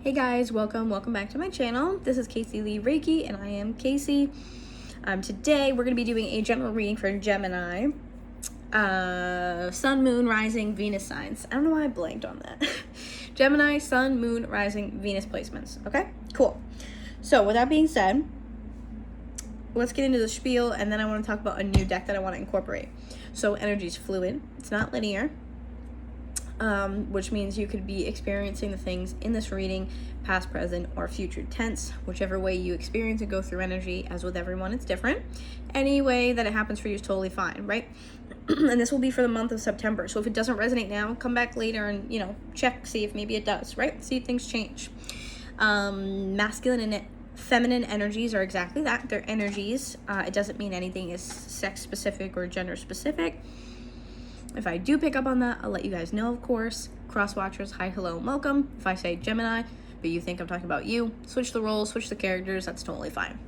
Hey guys, welcome back to my channel. This is Casey Lee Reiki and I am Casey. Today we're going to be doing a general reading for Gemini, Sun, Moon, Rising, Venus signs. I don't know why I blanked on that. Gemini, Sun, Moon, Rising, Venus placements. Okay, cool. So with that being said, let's get into the spiel, and then I want to talk about a new deck that I want to incorporate. So energy is fluid. It's not linear. Which means you could be experiencing the things in this reading, past, present, or future tense, whichever way you experience and go through energy. As with everyone, it's different. Any way that it happens for you is totally fine, right? And this will be for the month of September. So if it doesn't resonate now, come back later and, check, see if maybe it does, right? See if things change. Masculine and feminine energies are exactly that. They're energies. It doesn't mean anything is sex specific or gender specific. If I do pick up on that, I'll let you guys know, of course. Cross watchers, hi, hello, and welcome. If I say Gemini, but you think I'm talking about you, switch the roles, switch the characters, that's totally fine.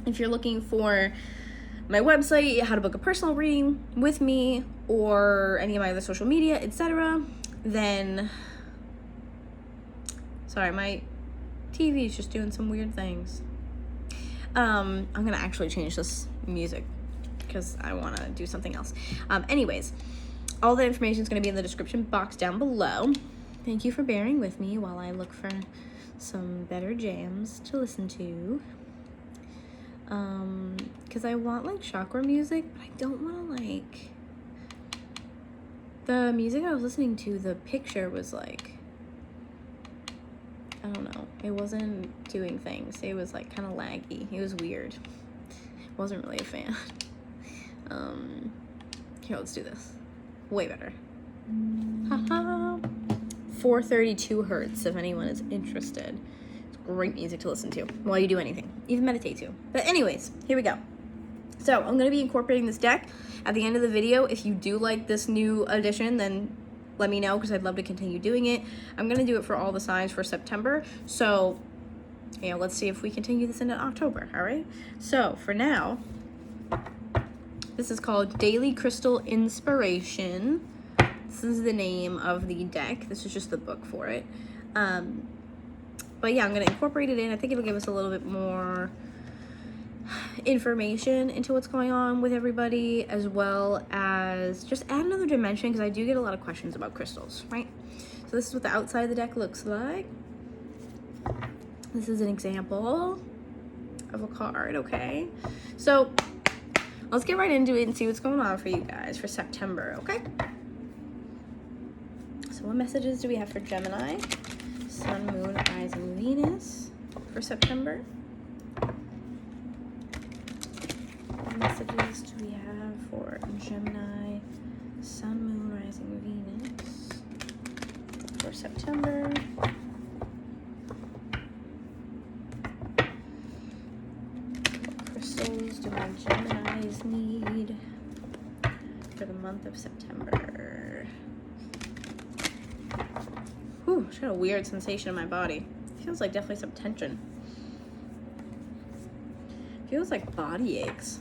If you're looking for my website, how to book a personal reading with me, or any of my other social media, etc., then, sorry, my TV is just doing some weird things. I'm gonna actually change this music because I want to do something else. Anyways, all the information is going to be in the description box down below. Thank you for bearing with me while I look for some better jams to listen to. Because I want like chakra music, but I don't want to the music I was listening to, the picture was like, I don't know, it wasn't doing things. It was like kind of laggy. It was weird. Wasn't really a fan. Here, let's do this. Way better. Haha. 432 hertz, if anyone is interested. It's great music to listen to while you do anything, even meditate too. But anyways, here we go. So I'm going to be incorporating this deck at the end of the video. If you do like this new addition, then let me know, because I'd love to continue doing it. I'm going to do it for all the signs for September. So, let's see if we continue this into October, all right? So for now, this is called Daily Crystal Inspiration. This is the name of the deck. This is just the book for it. But yeah, I'm going to incorporate it in. I think it'll give us a little bit more information into what's going on with everybody, as well as just add another dimension, because I do get a lot of questions about crystals, right? So this is what the outside of the deck looks like. This is an example of a card, okay? So let's get right into it and see what's going on for you guys for September, okay? So what messages do we have for Gemini, Sun, Moon, Rising, Venus for September? What messages do we have for Gemini, Sun, Moon, Rising, Venus for September? What crystals do my Geminis need for the month of September? Whew, just got a weird sensation in my body. Feels like definitely some tension. Feels like body aches.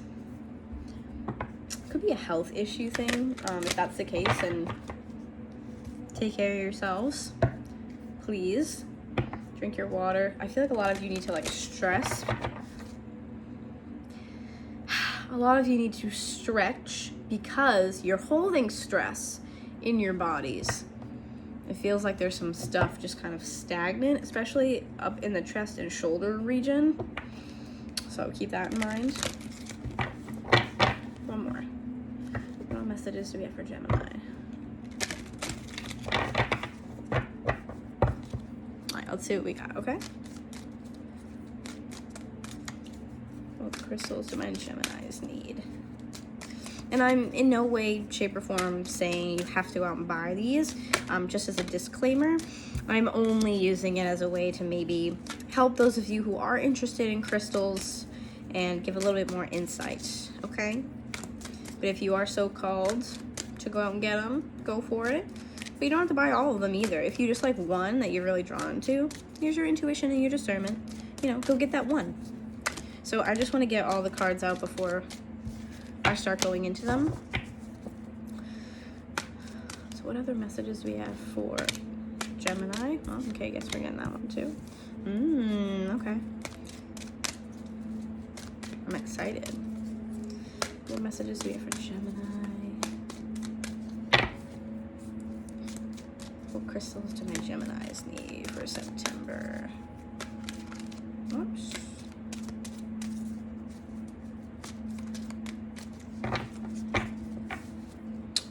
Could be a health issue thing. If that's the case, then take care of yourselves. Please drink your water. I feel like a lot of you need to stress. A lot of you need to stretch because you're holding stress in your bodies. It feels like there's some stuff just kind of stagnant, especially up in the chest and shoulder region. So keep that in mind. One more. What messages do we have for Gemini? All right, let's see what we got, okay? What crystals do my Geminis need? And I'm in no way, shape, or form saying you have to go out and buy these. Just as a disclaimer, I'm only using it as a way to maybe help those of you who are interested in crystals and give a little bit more insight, okay? But if you are so called to go out and get them, go for it. But you don't have to buy all of them either. If you just like one that you're really drawn to, use your intuition and your discernment. Go get that one. So I just want to get all the cards out before I start going into them. So what other messages do we have for Gemini. Oh, okay, I guess we're getting that one too. Okay. I'm excited. What messages do we have for Gemini? What crystals do my Geminis need for September? Oops.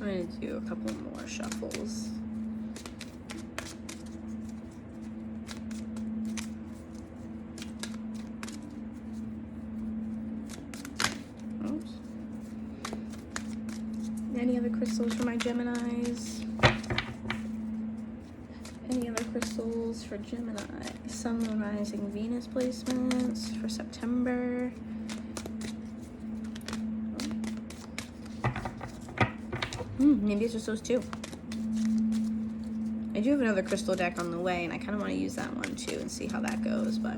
I'm going to do a couple more shuffles. Oops. Any other crystals for my Geminis? Any other crystals for Gemini? Sun, Moon, Rising, Venus placements for September. Maybe it's just those two. I do have another crystal deck on the way, and I kind of want to use that one too and see how that goes, but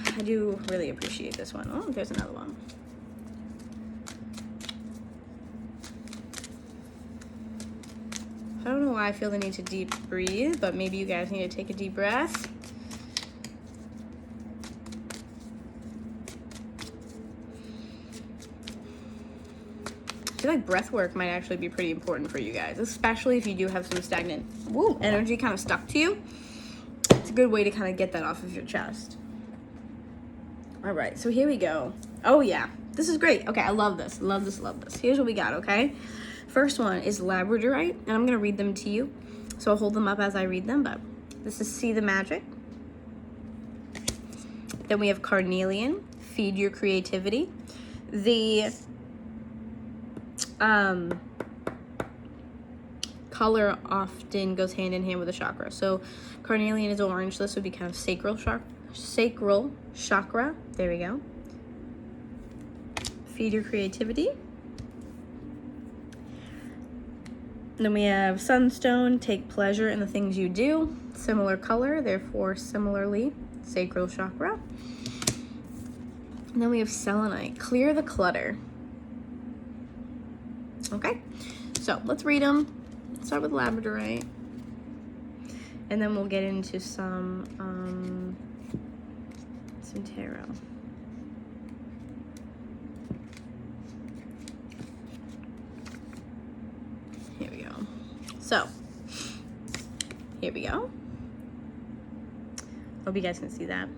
I do really appreciate this one. Oh, there's another one. I don't know why I feel the need to deep breathe, but maybe you guys need to take a deep breath. I feel like breath work might actually be pretty important for you guys, especially if you do have some stagnant energy kind of stuck to you. It's a good way to kind of get that off of your chest. All right, so here we go. Oh yeah, this is great. Okay, I love this, love this, love this. Here's what we got, okay? First one is labradorite, and I'm gonna read them to you. So I'll hold them up as I read them, but this is See the Magic. Then we have carnelian, Feed Your Creativity. The color often goes hand in hand with the chakra. So carnelian is orange. This would be kind of sacral chakra. There we go. Feed your creativity. Then we have sunstone, take pleasure in the things you do. Similar color, therefore similarly sacral chakra. And then we have selenite, clear the clutter. Okay, so let's read them. Let's start with labradorite, and then we'll get into some tarot. Here we go. So, here we go. Hope you guys can see that.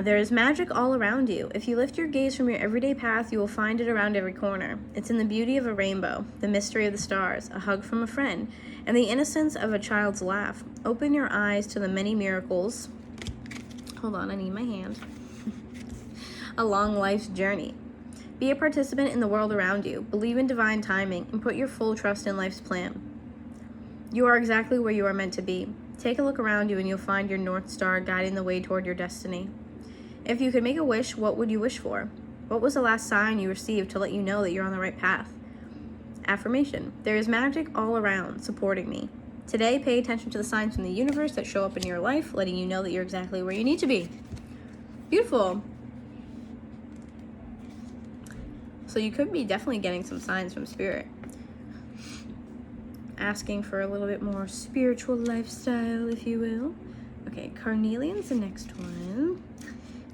There is magic all around you. If you lift your gaze from your everyday path, you will find it around every corner. It's in the beauty of a rainbow, the mystery of the stars, a hug from a friend, and the innocence of a child's laugh. Open your eyes to the many miracles. Hold on, I need my hand. Along life's journey. Be a participant in the world around you. Believe in divine timing and put your full trust in life's plan. You are exactly where you are meant to be. Take a look around you and you'll find your North Star guiding the way toward your destiny. If you could make a wish, what would you wish for? What was the last sign you received to let you know that you're on the right path? Affirmation. There is magic all around, supporting me. Today, pay attention to the signs from the universe that show up in your life, letting you know that you're exactly where you need to be. Beautiful. So you could be definitely getting some signs from spirit. Asking for a little bit more spiritual lifestyle, if you will. Okay, carnelian's the next one.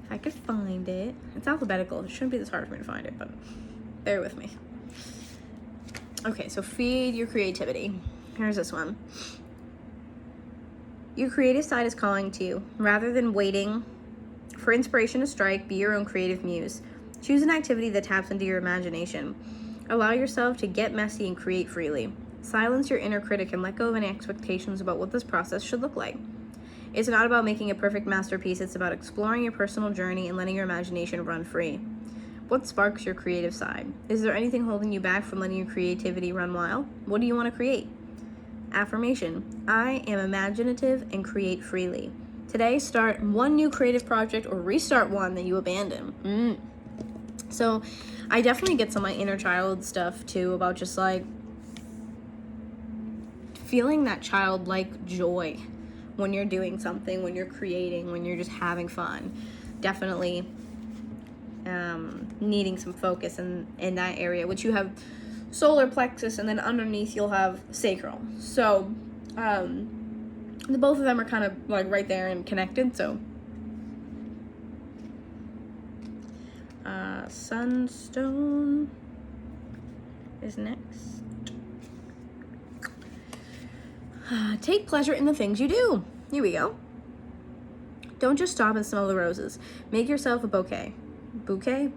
If I could find it. It's alphabetical. It shouldn't be this hard for me to find it, but bear with me. Okay, so feed your creativity. Here's this one. Your creative side is calling to you. Rather than waiting for inspiration to strike, be your own creative muse. Choose an activity that taps into your imagination. Allow yourself to get messy and create freely. Silence your inner critic and let go of any expectations about what this process should look like. It's not about making a perfect masterpiece, it's about exploring your personal journey and letting your imagination run free. What sparks your creative side? Is there anything holding you back from letting your creativity run wild? What do you want to create? Affirmation. I am imaginative and create freely. Today, start one new creative project or restart one that you abandon. So I definitely get some of my inner child stuff too, about just like feeling that childlike joy when you're doing something, when you're creating, when you're just having fun. Definitely needing some focus in that area, which you have solar plexus, and then underneath you'll have sacral. So the both of them are kind of like right there and connected. So sunstone is next. Take pleasure in the things you do. Here we go. Don't just stop and smell the roses. Make yourself a bouquet. Bouquet?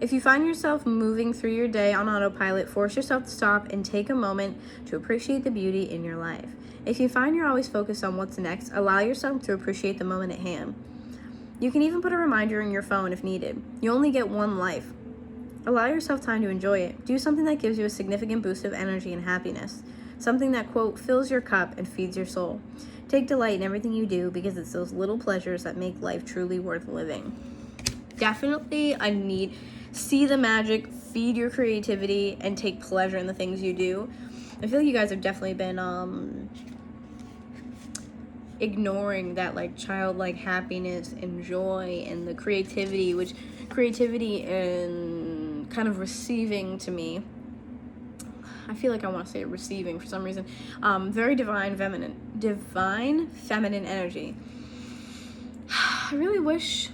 If you find yourself moving through your day on autopilot, force yourself to stop and take a moment to appreciate the beauty in your life. If you find you're always focused on what's next, allow yourself to appreciate the moment at hand. You can even put a reminder in your phone if needed. You only get one life. Allow yourself time to enjoy it. Do something that gives you a significant boost of energy and happiness. Something that, quote, fills your cup and feeds your soul. Take delight in everything you do because it's those little pleasures that make life truly worth living. Definitely, see the magic, feed your creativity, and take pleasure in the things you do. I feel like you guys have definitely been ignoring that like childlike happiness and joy and the creativity and kind of receiving to me. I feel like I want to say receiving for some reason. Very divine feminine energy. I really wish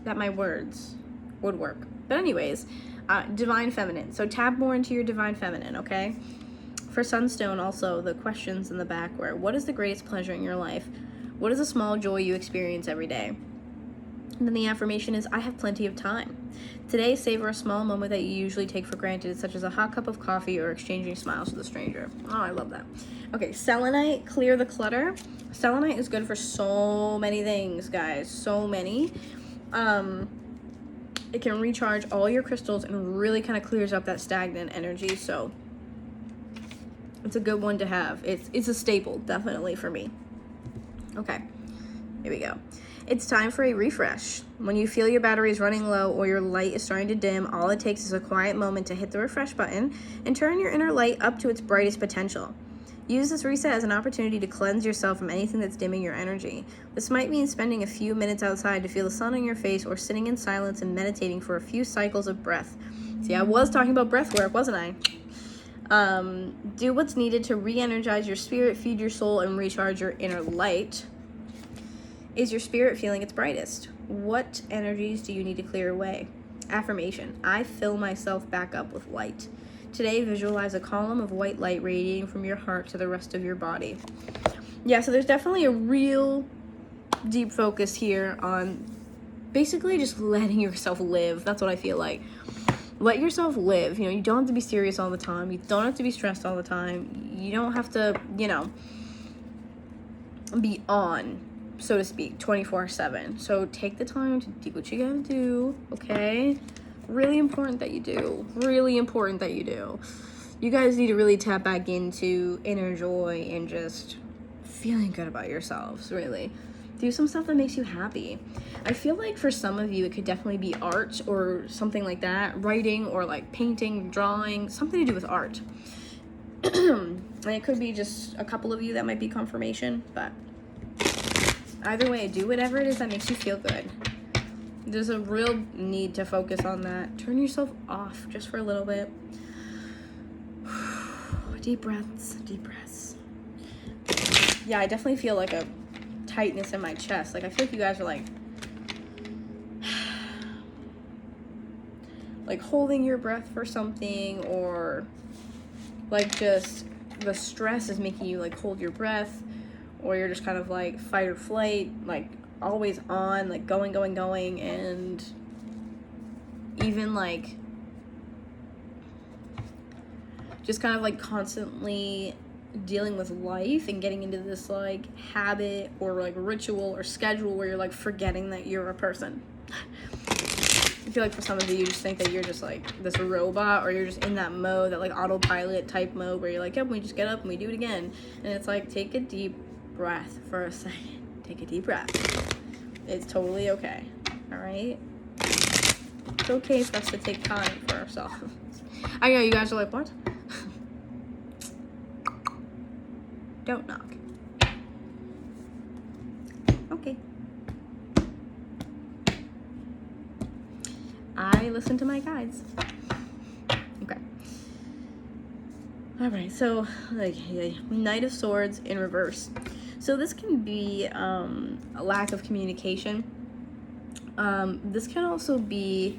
that my words would work. But anyways, divine feminine. So tap more into your divine feminine, okay? For Sunstone, also, the questions in the back were, what is the greatest pleasure in your life? What is a small joy you experience every day? And then the affirmation is, I have plenty of time. Today, savor a small moment that you usually take for granted, such as a hot cup of coffee or exchanging smiles with a stranger. Oh, I love that. Okay, selenite, clear the clutter. Selenite is good for so many things, guys. So many. It can recharge all your crystals and really kind of clears up that stagnant energy. So it's a good one to have. It's a staple, definitely, for me. Okay, here we go. It's time for a refresh. When you feel your battery is running low or your light is starting to dim, all it takes is a quiet moment to hit the refresh button and turn your inner light up to its brightest potential. Use this reset as an opportunity to cleanse yourself from anything that's dimming your energy. This might mean spending a few minutes outside to feel the sun on your face or sitting in silence and meditating for a few cycles of breath. See, I was talking about breath work, wasn't I? Do what's needed to re-energize your spirit, feed your soul, and recharge your inner light. Is your spirit feeling its brightest? What energies do you need to clear away? Affirmation. I fill myself back up with light. Today, visualize a column of white light radiating from your heart to the rest of your body. Yeah, so there's definitely a real deep focus here on basically just letting yourself live. That's what I feel like. Let yourself live. You know, you don't have to be serious all the time. You don't have to be stressed all the time. You don't have to, be on, so to speak, 24/7. So take the time to do what you gotta do, okay? Really important that you do. Really important that you do. You guys need to really tap back into inner joy and just feeling good about yourselves, really. Do some stuff that makes you happy. I feel like for some of you, it could definitely be art or something like that. Writing or like painting, drawing, something to do with art. And it could be just a couple of you that might be confirmation, but either way, do whatever it is that makes you feel good. There's a real need to focus on that. Turn yourself off just for a little bit. Deep breaths, deep breaths. Yeah, I definitely feel like a tightness in my chest. Like, I feel like you guys are like holding your breath for something, or like just the stress is making you like hold your breath, or you're just kind of like fight or flight, like always on, like going, and even like just kind of like constantly dealing with life and getting into this like habit or like ritual or schedule where you're like forgetting that you're a person. I feel like for some of you just think that you're just like this robot, or you're just in that mode, that like autopilot type mode where you're like, yep, we just get up and we do it again. And it's like, take a deep breath for a second. Take a deep breath. It's totally okay. All right? It's okay for us to take time for ourselves. I know you guys are like, what? Don't knock. Okay. I listen to my guides. All right, so like Knight of Swords in reverse. So this can be a lack of communication. This can also be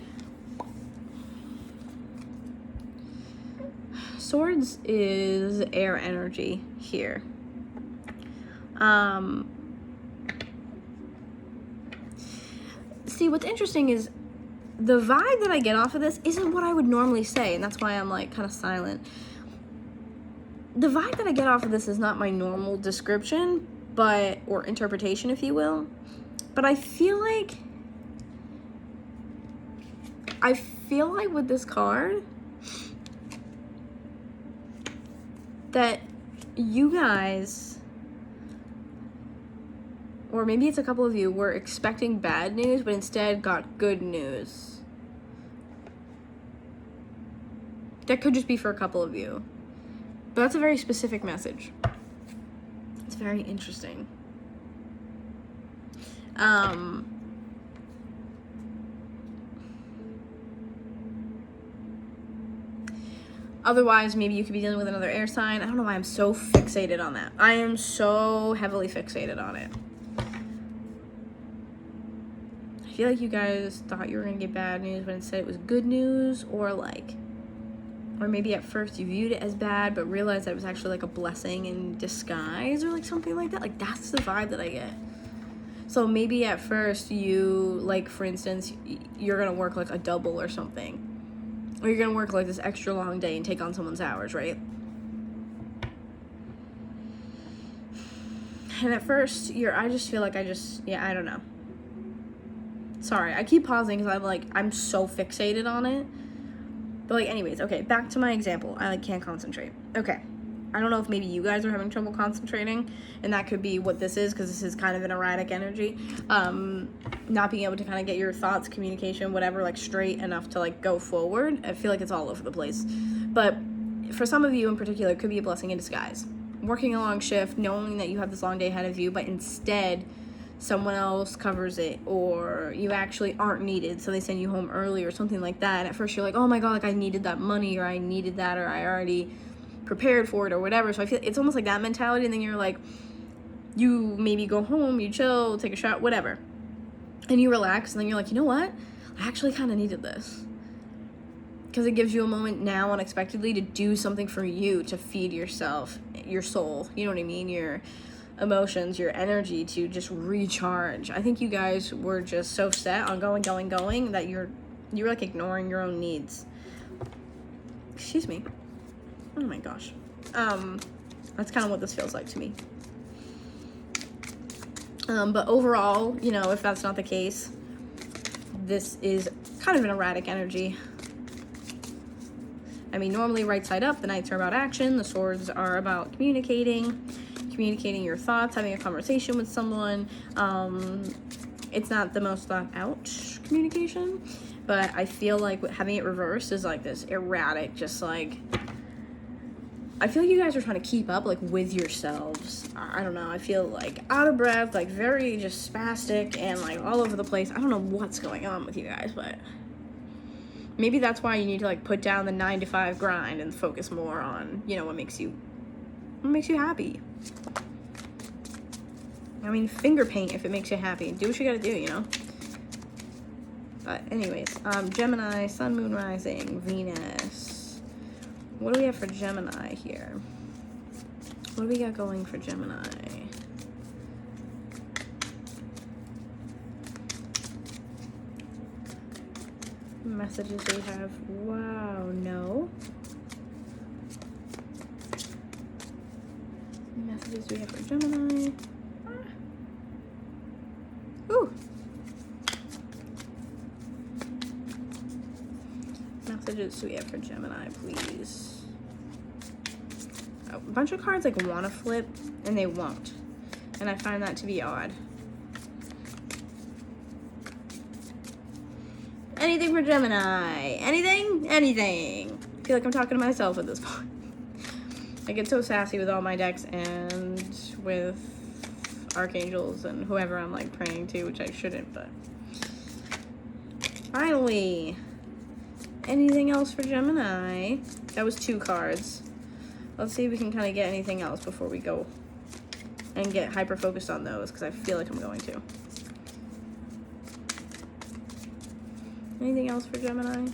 Swords is air energy here. See, what's interesting is the vibe that I get off of this isn't what I would normally say, and that's why I'm like kind of silent. The vibe that I get off of this is not my normal description, but, or interpretation, if you will. But I feel like with this card that you guys, or maybe it's a couple of you, were expecting bad news, but instead got good news. That could just be for a couple of you. But that's a very specific message. It's very interesting. Otherwise, maybe you could be dealing with another air sign. I don't know why I'm so fixated on that. I am so heavily fixated on it. I feel like you guys thought you were going to get bad news, but instead it was good news, or maybe at first you viewed it as bad, but realized that it was actually like a blessing in disguise, or like something like that. Like, that's the vibe that I get. So maybe at first you, like, for instance, you're going to work like a double or something. Or you're going to work like this extra long day and take on someone's hours, right? And at first, I just feel like I don't know. Sorry, I keep pausing because I'm so fixated on it. But like, anyways, okay, back to my example. I can't concentrate. Okay. I don't know if maybe you guys are having trouble concentrating, and that could be what this is, because this is kind of an erratic energy. Not being able to kind of get your thoughts, communication, whatever, like straight enough to like go forward. I feel like it's all over the place. But for some of you in particular, it could be a blessing in disguise. Working a long shift, knowing that you have this long day ahead of you, but instead someone else covers it, or you actually aren't needed, so they send you home early or something like that. And at first you're like, oh my god, like I needed that money, or I needed that, or I already prepared for it, or whatever. So I feel it's almost like that mentality, and then you're like, you maybe go home, you chill, take a shot, whatever, and you relax, and then you're like, you know what, I actually kind of needed this, because it gives you a moment now unexpectedly to do something for you, to feed yourself, your soul, you know what I mean, your emotions, your energy, to just recharge. I think you guys were just so set on going that you're like ignoring your own needs. Excuse me. Oh my gosh. That's kind of what this feels like to me. But overall, you know, if that's not the case, this is kind of an erratic energy. I mean, normally right side up, the knights are about action, the swords are about communicating your thoughts, having a conversation with someone. It's not the most thought out communication, but I feel like having it reversed is like this erratic, just like, I feel like you guys are trying to keep up like with yourselves. I don't know, I feel like out of breath, like very just spastic and like all over the place. I don't know what's going on with you guys, but maybe that's why you need to like put down the 9-to-5 grind and focus more on, you know, what makes you happy. I mean, finger paint if it makes you happy. Do what you gotta do, you know? But anyways, Gemini, Sun, Moon, Rising, Venus. What do we have for Gemini here? What do we got going for Gemini? Messages we have. Wow, no. Messages we have for Gemini. Ooh. Messages we have for Gemini, please. A bunch of cards like want to flip and they won't, and I find that to be odd. Anything for Gemini? Anything? I feel like I'm talking to myself at this point. I get so sassy with all my decks and with archangels and whoever I'm like praying to, which I shouldn't, but finally, anything else for Gemini? That was 2 cards. Let's see if we can kind of get anything else before we go and get hyper focused on those, because I feel like I'm going to. Anything else for Gemini?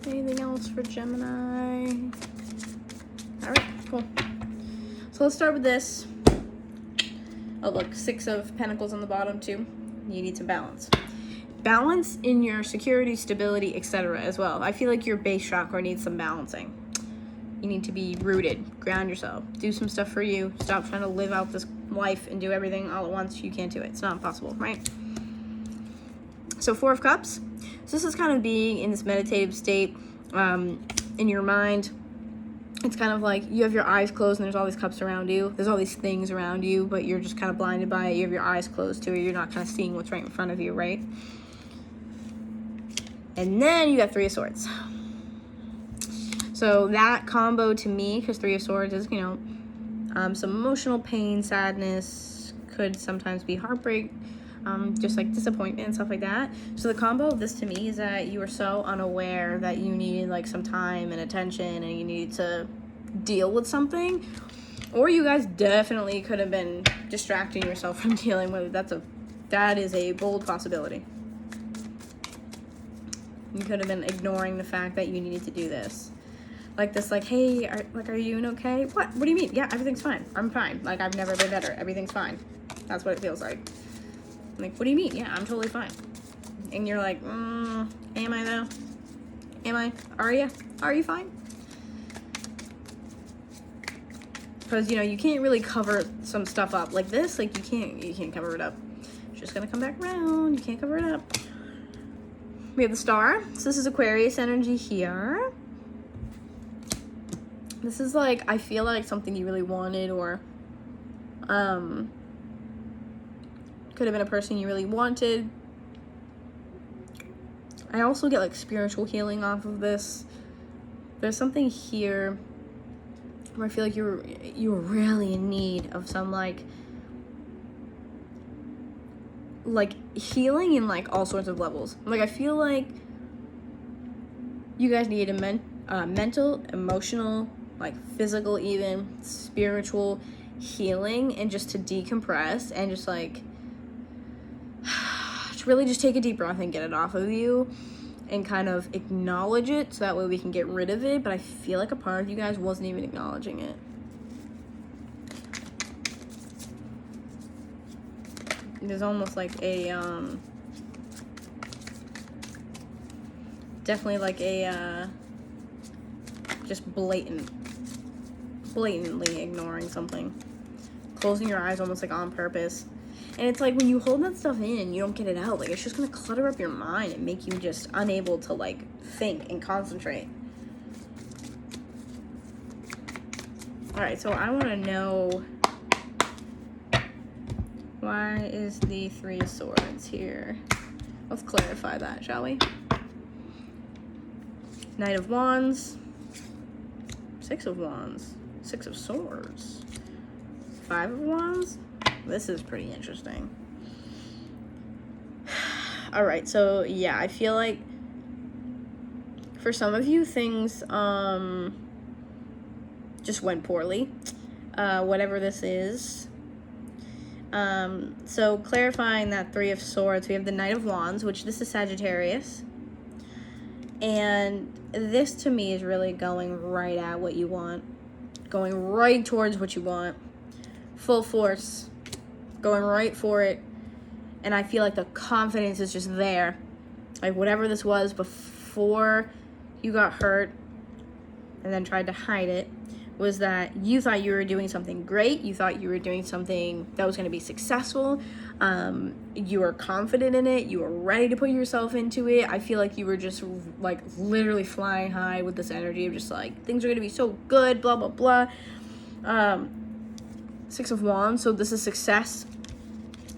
Anything else for Gemini? All right, cool. So let's start with this. Oh, look, 6 of Pentacles on the bottom too. You need to balance. Balance in your security, stability, etc. as well. I feel like your base chakra needs some balancing. You need to be rooted, ground yourself, do some stuff for you. Stop trying to live out this life and do everything all at once. You can't do it. It's not possible, right? So 4 of Cups. So this is kind of being in this meditative state in your mind. It's kind of like you have your eyes closed and there's all these cups around you. There's all these things around you, but you're just kind of blinded by it. You have your eyes closed to it. You're not kind of seeing what's right in front of you, right? And then you got 3 of Swords. So that combo to me, because 3 of Swords is, you know, some emotional pain, sadness, could sometimes be heartbreak, just like disappointment and stuff like that. So the combo of this to me is that you were so unaware that you needed like some time and attention and you needed to deal with something. Or you guys definitely could have been distracting yourself from dealing with it. That is a bold possibility. You could have been ignoring the fact that you needed to do this. Like this, like, hey, are you doing okay? What do you mean? Yeah, everything's fine. I'm fine. Like, I've never been better. Everything's fine. That's what it feels like. Like, what do you mean? Yeah, I'm totally fine. And you're like, am I though? Am I? Are you? Are you fine? Because, you know, you can't really cover some stuff up like this. Like, you can't cover it up. It's just gonna come back around. You can't cover it up. We have the Star. So this is Aquarius energy here. This is like, I feel like something you really wanted, or could have been a person you really wanted. I also get like spiritual healing off of this. There's something here where I feel like you're really in need of some like healing in like all sorts of levels. Like, I feel like you guys need a mental, emotional, like physical, even spiritual healing, and just to decompress and just like really just take a deep breath and get it off of you and kind of acknowledge it, so that way we can get rid of it. But I feel like a part of you guys wasn't even acknowledging it. There's almost like a definitely like a just blatantly ignoring something, closing your eyes almost like on purpose. And it's like when you hold that stuff in and you don't get it out, like it's just gonna clutter up your mind and make you just unable to like think and concentrate. All right, so I want to know, why is the 3 of Swords here? Let's clarify that, shall we? Knight of Wands, 6 of Wands, 6 of Swords, 5 of Wands. This is pretty interesting. All right, so yeah, I feel like for some of you things just went poorly, whatever this is. So clarifying that 3 of Swords, we have the Knight of Wands, which this is Sagittarius. And this to me is really going right at what you want, going right towards what you want, full force, going right for it. And I feel like the confidence is just there. Like whatever this was before you got hurt and then tried to hide it, was that you thought you were doing something great. You thought you were doing something that was going to be successful. You were confident in it. You were ready to put yourself into it. I feel like you were just like literally flying high with this energy of just like, things are going to be so good, blah, blah, blah. 6 of Wands, so this is success.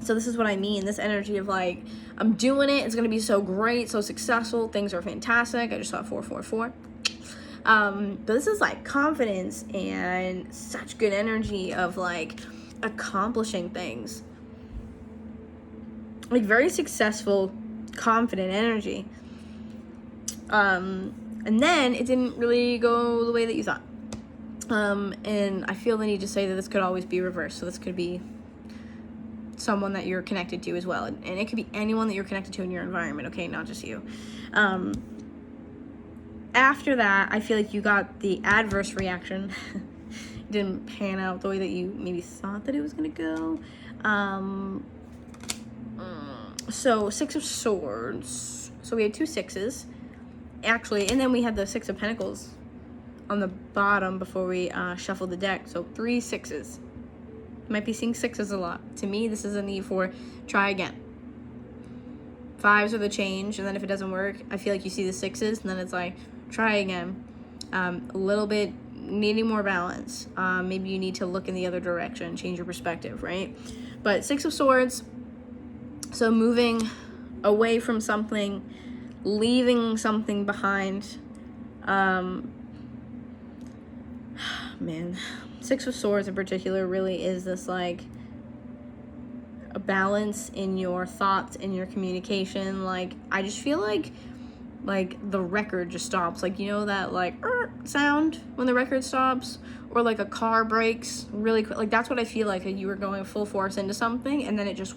So this is what I mean, this energy of like, I'm doing it, it's gonna be so great, so successful, things are fantastic. I just saw 444. But this is like confidence and such good energy of like accomplishing things. Like very successful confident energy. And then it didn't really go the way that you thought. And I feel the need to say that this could always be reversed. So this could be someone that you're connected to as well. And it could be anyone that you're connected to in your environment, okay? Not just you. After that, I feel like you got the adverse reaction. It didn't pan out the way that you maybe thought that it was going to go. So 6 of Swords. So we had 2 6s. Actually, and then we had the 6 of Pentacles on the bottom before we shuffled the deck. So 3 6s. Might be seeing 6s a lot. To me, this is a need for try again. 5s are the change, and then if it doesn't work, I feel like you see the 6s, and then it's like, try again. A little bit needing more balance. Maybe you need to look in the other direction, change your perspective, right? But 6 of Swords, so moving away from something, leaving something behind. Man, 6 of Swords in particular really is this like a balance in your thoughts, in your communication. Like, I just feel like the record just stops. Like, you know that like sound when the record stops, or like a car brakes really quick. Like, that's what I feel like you were going full force into something, and then it just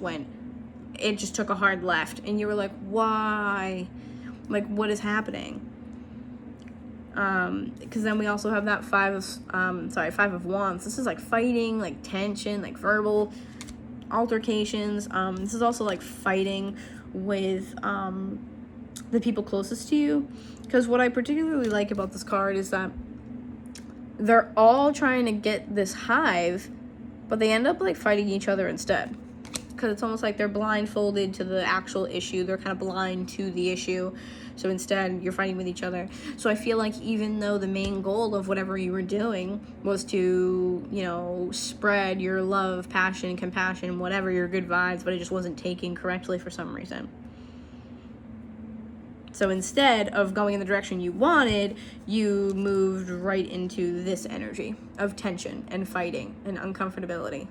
took a hard left, and you were like, why? Like, what is happening? Because then we also have that 5 of Wands. This is like fighting, like tension, like verbal altercations. This is also like fighting with the people closest to you. Because what I particularly like about this card is that they're all trying to get this hive, but they end up like fighting each other instead. Because it's almost like they're blindfolded to the actual issue. They're kind of blind to the issue. So instead, you're fighting with each other. So I feel like even though the main goal of whatever you were doing was to, you know, spread your love, passion, compassion, whatever, your good vibes, but it just wasn't taken correctly for some reason. So instead of going in the direction you wanted, you moved right into this energy of tension and fighting and uncomfortability.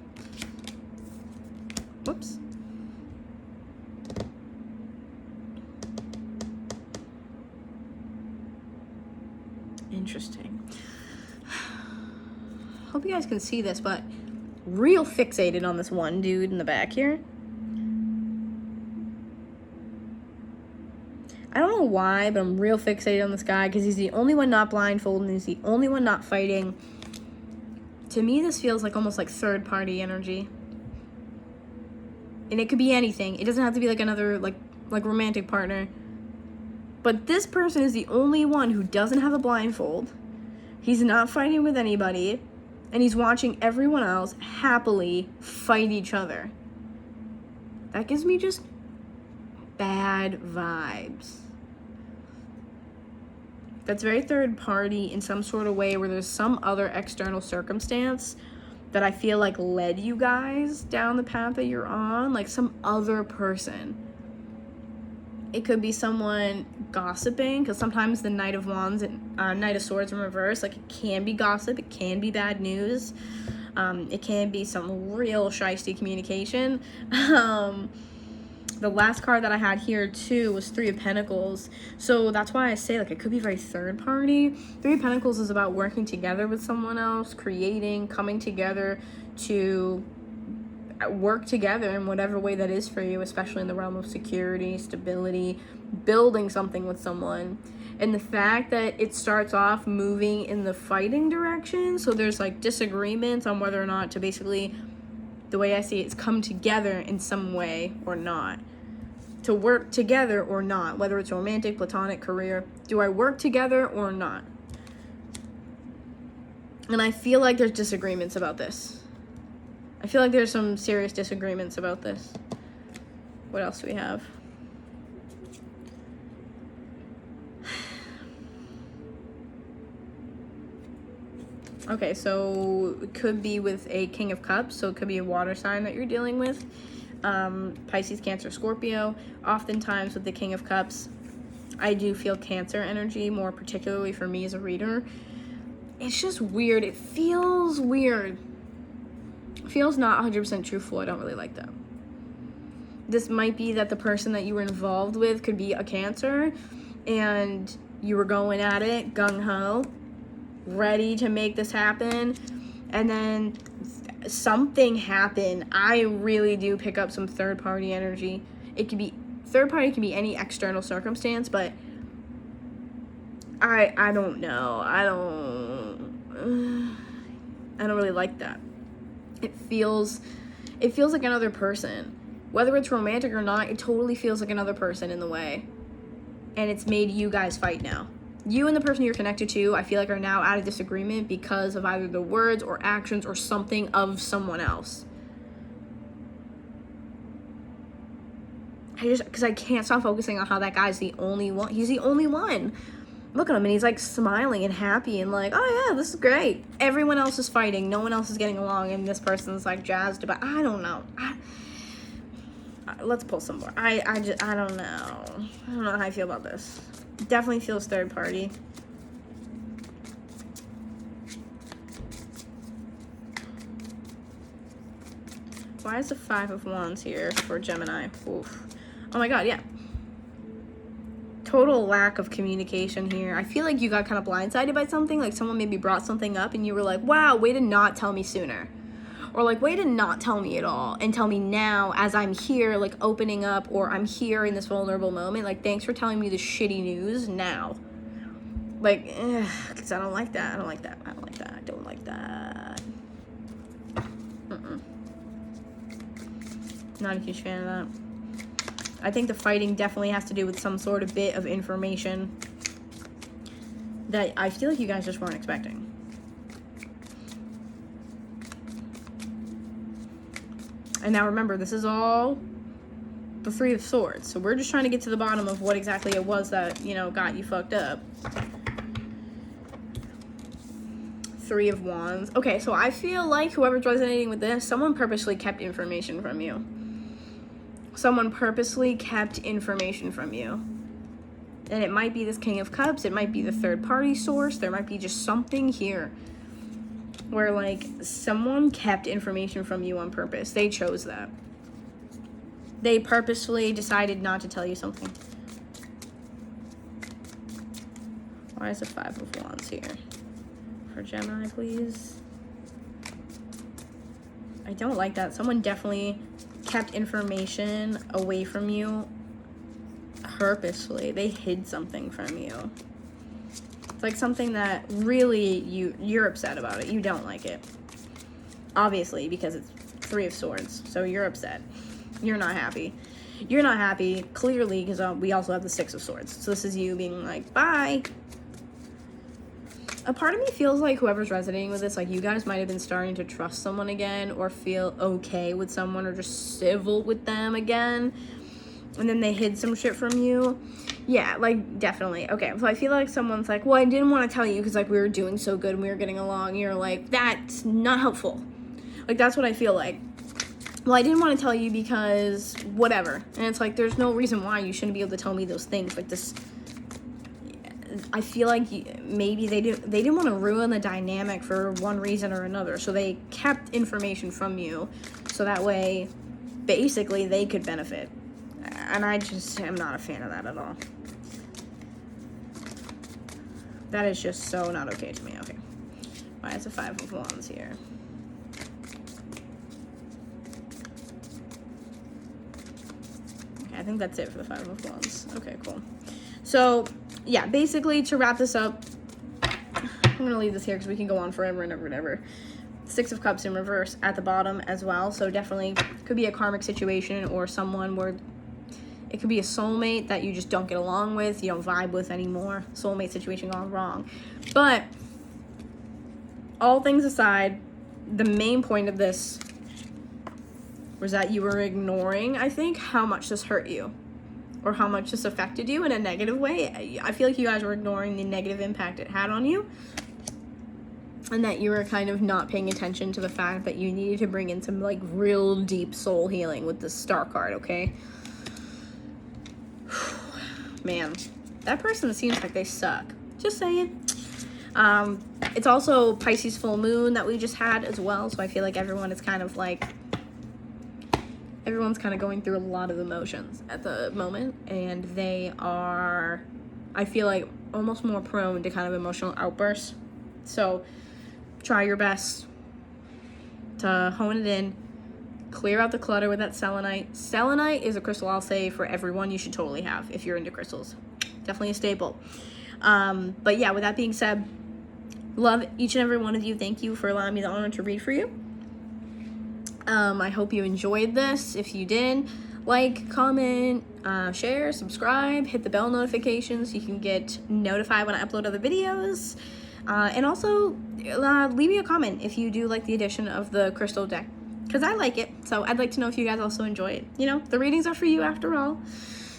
Whoops. Interesting. Hope you guys can see this, but real fixated on this one dude in the back here. I don't know why, but I'm real fixated on this guy because he's the only one not blindfolded and he's the only one not fighting. To me, this feels like almost like third-party energy. And it could be anything. It doesn't have to be like another like romantic partner. But this person is the only one who doesn't have a blindfold. He's not fighting with anybody. And he's watching everyone else happily fight each other. That gives me just bad vibes. That's very third party in some sort of way where there's some other external circumstance that I feel like led you guys down the path that you're on. Like some other person. It could be someone gossiping, because sometimes the Knight of Wands and Knight of Swords in reverse, like it can be gossip, it can be bad news, it can be some real shiesty communication. The last card that I had here too was 3 of Pentacles, so that's why I say like it could be very third party. 3 of Pentacles is about working together with someone else, creating, coming together to work together in whatever way that is for you, especially in the realm of security, stability, building something with someone. And the fact that it starts off moving in the fighting direction, so there's like disagreements on whether or not to basically, the way I see it, is come together in some way or not. To work together or not, whether it's romantic, platonic, career. Do I work together or not? And I feel like there's disagreements about this. I feel like there's some serious disagreements about this. What else do we have? Okay, so it could be with a King of Cups, so it could be a water sign that you're dealing with. Pisces, Cancer, Scorpio. Oftentimes with the King of Cups, I do feel Cancer energy, more particularly for me as a reader. It's just weird. It feels weird. Feels not 100% truthful. I don't really like that. this might be that the person that you were involved with could be a Cancer, and you were going at it gung-ho, ready to make this happen, and then something happened. I really do pick up some third-party energy. It could be third-party, can be any external circumstance, but I don't know. I don't really like that. It feels like another person. Whether it's romantic or not, it totally feels like another person in the way. And it's made you guys fight now. You and the person you're connected to, I feel like, are now out of disagreement because of either the words or actions or something of someone else. Because I can't stop focusing on how that guy's the only one. He's the only one. Look at him, and he's like smiling and happy and like, oh yeah, this is great. Everyone else is fighting. No one else is getting along, and this person's like jazzed about, I don't know. Let's pull some more. I don't know. I don't know how I feel about this. Definitely feels third party. Why is the 5 of Wands here for Gemini? Oof. Oh my god, yeah. Total lack of communication here. I feel like you got kind of blindsided by something. Like someone maybe brought something up and you were like, wow, way to not tell me sooner. Or like, way to not tell me at all and tell me now as I'm here, like opening up, or I'm here in this vulnerable moment. Like, thanks for telling me the shitty news now. Like, because I don't like that. I don't like that. I don't like that. I don't like that. Not a huge fan of that. I think the fighting definitely has to do with some sort of bit of information that I feel like you guys just weren't expecting. And now remember, this is all the 3 of Swords. So we're just trying to get to the bottom of what exactly it was that, you know, got you fucked up. 3 of Wands. Okay, so I feel like whoever's resonating with this, someone purposely kept information from you. Someone purposely kept information from you. And it might be this King of Cups. It might be the third party source. There might be just something here where, like, someone kept information from you on purpose. They chose that. They purposefully decided not to tell you something. Why is the 5 of Wands here? For Gemini, please. I don't like that. Someone definitely kept information away from you purposefully. They hid something from you. It's like something that really you're upset about it. You don't like it. Obviously, because it's 3 of Swords. So you're upset. You're not happy. You're not happy, clearly, because we also have the 6 of Swords. So this is you being like, bye. A part of me feels like whoever's resonating with this, like, you guys might have been starting to trust someone again, or feel okay with someone, or just civil with them again, and then they hid some shit from you. Yeah, like, definitely. Okay, so I feel like someone's like, well, I didn't want to tell you because, like, we were doing so good and we were getting along. And you're like, that's not helpful. Like, that's what I feel like. Well, I didn't want to tell you because whatever. And it's like, there's no reason why you shouldn't be able to tell me those things. Like, this, I feel like maybe they didn't want to ruin the dynamic for one reason or another. So they kept information from you so that way, basically, they could benefit. And I just am not a fan of that at all. That is just so not okay to me. Okay. Why is the 5 of Wands here? Okay, I think that's it for the 5 of Wands. Okay, cool. So, yeah, basically, to wrap this up, I'm going to leave this here because we can go on forever and ever and ever. 6 of Cups in reverse at the bottom as well. So definitely could be a karmic situation or someone where it could be a soulmate that you just don't get along with, you don't vibe with anymore. Soulmate situation gone wrong. But all things aside, the main point of this was that you were ignoring, I think, how much this hurt you or how much this affected you in a negative way. I feel like you guys were ignoring the negative impact it had on you, and that you were kind of not paying attention to the fact that you needed to bring in some, like, real deep soul healing with the Star card, okay? Man, that person seems like they suck. Just saying. It's also Pisces full moon that we just had as well, so I feel like everyone is kind of like everyone's kind of going through a lot of emotions at the moment, and they are, I feel like, almost more prone to kind of emotional outbursts. So try your best to hone it in, clear out the clutter with that selenite. Selenite is a crystal I'll say for everyone you should totally have if you're into crystals. Definitely a staple. But yeah, with that being said, love each and every one of you. Thank you for allowing me the honor to read for you. I hope you enjoyed this. If you did, like, comment, share, subscribe, hit the bell notifications so you can get notified when I upload other videos. And also, leave me a comment if you do like the addition of the crystal deck, because I like it. So I'd like to know if you guys also enjoy it. You know, the readings are for you after all.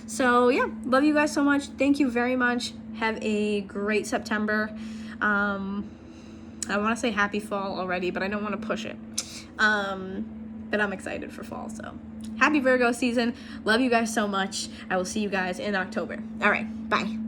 So yeah, love you guys so much. Thank you very much. Have a great September. I want to say happy fall already, but I don't want to push it. But I'm excited for fall, so happy Virgo season. Love you guys so much. I will see you guys in October. All right, bye.